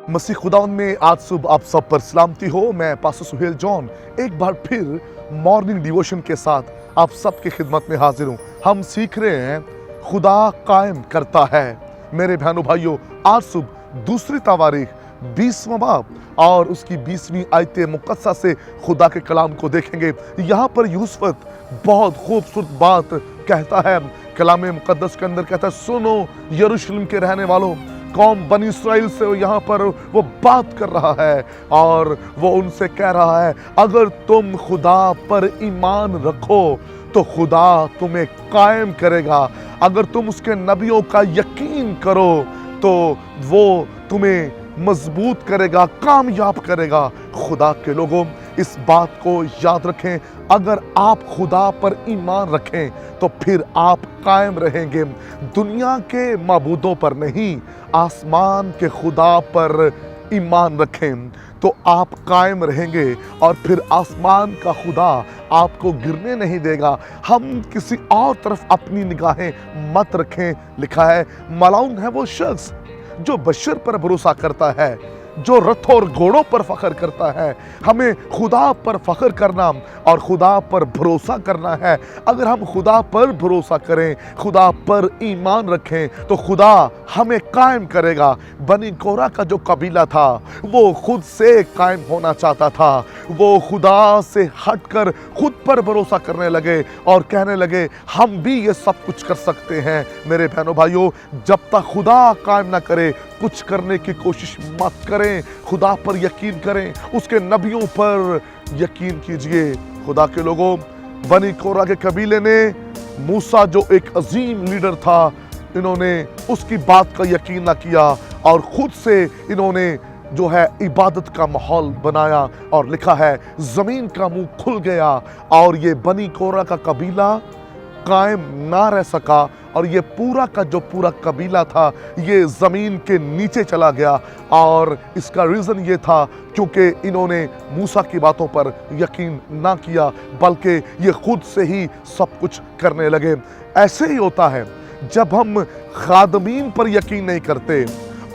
मसीह खुदावंद में आज सुबह आप सब पर सलामती हो। मैं पास्टर सुहेल जॉन एक बार फिर मॉर्निंग डिवोशन के साथ आप सबकी खिदमत में हाजिर हूँ। हम सीख रहे हैं खुदा कायम करता है। मेरे बहनों भाइयों, आज सुबह दूसरी तवारीख 20वां बाब और उसकी 20वीं आयत मुकद्दसा से खुदा के कलाम को देखेंगे। यहाँ पर यूसुफ बहुत खूबसूरत बात कहता है। कलाम मुकद्दस के अंदर कहता है, सुनो यरूशलेम के रहने वालों, कौम बनी इस्राएल से यहाँ पर वो बात कर रहा है और वो उनसे कह रहा है, अगर तुम खुदा पर ईमान रखो तो खुदा तुम्हें कायम करेगा। अगर तुम उसके नबियों का यकीन करो तो वो तुम्हें मजबूत करेगा, कामयाब करेगा। खुदा के लोगों, इस बात को याद रखें, अगर आप खुदा पर ईमान रखें तो फिर आप कायम रहेंगे। दुनिया के माबूदों पर नहीं, आसमान के खुदा पर ईमान रखें तो आप कायम रहेंगे और फिर आसमान का खुदा आपको गिरने नहीं देगा। हम किसी और तरफ अपनी निगाहें मत रखें। लिखा है, मलाउन है वो शख्स जो बशर पर भरोसा करता है, जो रथ और घोड़ों पर फख्र करता है। हमें खुदा पर फख्र करना और खुदा पर भरोसा करना है। अगर हम खुदा पर भरोसा करें, खुदा पर ईमान रखें तो खुदा हमें कायम करेगा। बनी कोरा का जो कबीला था वो खुद से कायम होना चाहता था। वो खुदा से हटकर खुद पर भरोसा करने लगे और कहने लगे, हम भी ये सब कुछ कर सकते हैं। मेरे बहनों भाइयों, जब तक खुदा कायम ना करे कुछ करने की कोशिश मत करें। खुदा पर यकीन करें, उसके नबियों पर यकीन कीजिए। खुदा के लोगों, बनी कोरा के कबीले ने मूसा जो एक अजीम लीडर था, इन्होंने उसकी बात का यकीन ना किया और खुद से इन्होंने जो है इबादत का माहौल बनाया और लिखा है, जमीन का मुंह खुल गया और ये बनी कोरा का कबीला कायम ना रह सका और ये पूरा का जो पूरा कबीला था ये ज़मीन के नीचे चला गया। और इसका रीज़न ये था क्योंकि इन्होंने मूसा की बातों पर यकीन ना किया, बल्कि ये खुद से ही सब कुछ करने लगे। ऐसे ही होता है जब हम खादमीन पर यकीन नहीं करते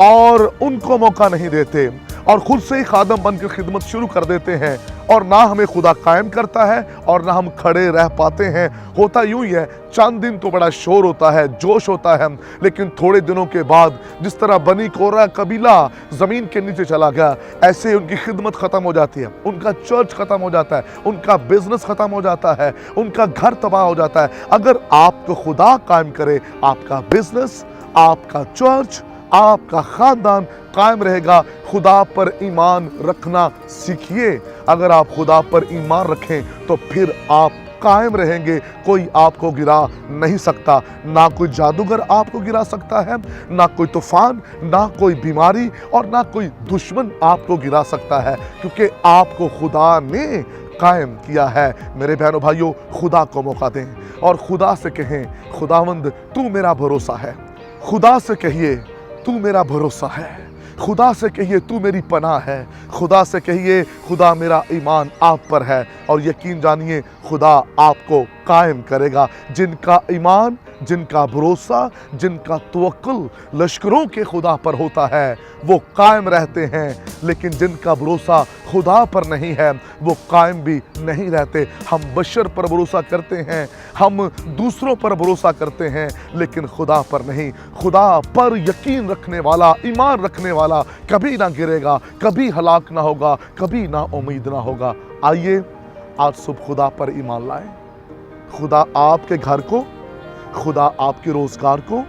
और उनको मौका नहीं देते और खुद से ही खादम बनकर खिदमत शुरू कर देते हैं, और ना हमें खुदा कायम करता है और ना हम खड़े रह पाते हैं। होता यूं ही है, चंद दिन तो बड़ा शोर होता है, जोश होता है, लेकिन थोड़े दिनों के बाद जिस तरह बनी कोरा कबीला ज़मीन के नीचे चला गया, ऐसे ही उनकी खिदमत ख़त्म हो जाती है, उनका चर्च ख़त्म हो जाता है, उनका बिजनेस ख़त्म हो जाता है, उनका घर तबाह हो जाता है। अगर आपको खुदा कायम करे, आपका बिजनेस, आपका चर्च, आपका खानदान कायम रहेगा। खुदा पर ईमान रखना सीखिए। अगर आप खुदा पर ईमान रखें तो फिर आप कायम रहेंगे। कोई आपको गिरा नहीं सकता। ना कोई जादूगर आपको गिरा सकता है, ना कोई तूफान, ना कोई बीमारी और ना कोई दुश्मन आपको गिरा सकता है, क्योंकि आपको खुदा ने कायम किया है। मेरे बहनों भाइयों, खुदा को मौका दें और खुदा से कहें, खुदावंद तू मेरा भरोसा है। खुदा से कहिए, तू मेरा भरोसा है। खुदा से कहिए, तू मेरी पनाह है। खुदा से कहिए, खुदा मेरा ईमान आप पर है, और यकीन जानिए खुदा आपको कायम करेगा। जिनका ईमान, जिनका भरोसा, जिनका तवक्कुल लश्करों के खुदा पर होता है वो कायम रहते हैं, लेकिन जिनका भरोसा खुदा पर नहीं है वो कायम भी नहीं रहते। हम बशर पर भरोसा करते हैं, हम दूसरों पर भरोसा करते हैं, लेकिन खुदा पर नहीं। खुदा पर यकीन रखने वाला, ईमान रखने वाला कभी ना गिरेगा, कभी हलाक ना होगा, कभी ना उम्मीद ना होगा। आइए आज सुबह खुदा पर ईमान लाएं। खुदा आपके घर को, खुदा आपके रोजगार को,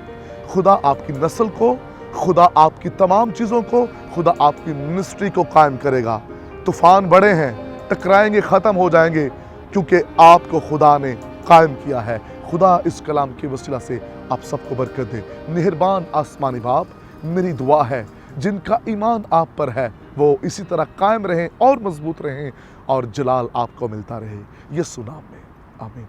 खुदा आपकी नस्ल को, खुदा आपकी तमाम चीज़ों को, खुदा आपकी मिनिस्ट्री को कायम करेगा। तूफान बड़े हैं, टकराएंगे, ख़त्म हो जाएंगे, क्योंकि आपको खुदा ने कायम किया है। खुदा इस कलाम की वसीला से आप सबको बरकत दे। मेहरबान आसमानी बाप, मेरी दुआ है जिनका ईमान आप पर है वो इसी तरह कायम रहें और मजबूत रहें और जलाल आपको मिलता रहे। यीशु नाम में आमीन।